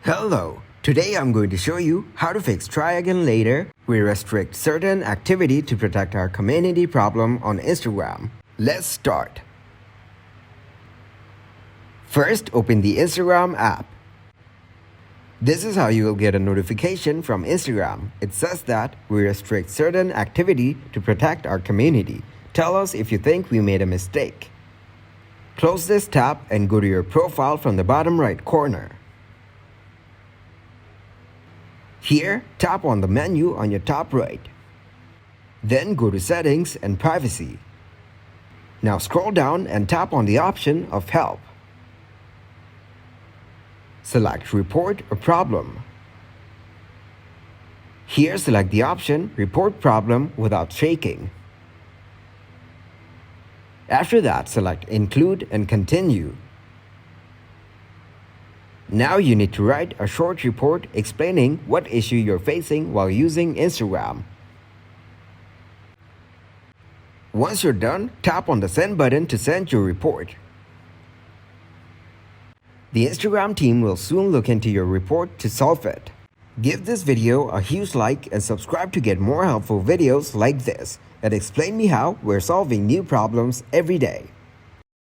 Hello! Today I'm going to show you how to fix try again later. We restrict certain activity to protect our community problem on Instagram. Let's start. First, open the Instagram app. This is how you will get a notification from Instagram. It says that we restrict certain activity to protect our community. Tell us if you think we made a mistake. Close this tab and go to your profile from the bottom right corner. Here, tap on the menu on your top right. Then go to Settings and Privacy. Now scroll down and tap on the option of Help. Select Report a Problem. Here, select the option Report Problem without shaking. After that, select Include and Continue. Now you need to write a short report explaining what issue you're facing while using Instagram. Once you're done, tap on the Send button to send your report. The Instagram team will soon look into your report to solve it. Give this video a huge like and subscribe to get more helpful videos like this that explain me how we're solving new problems every day.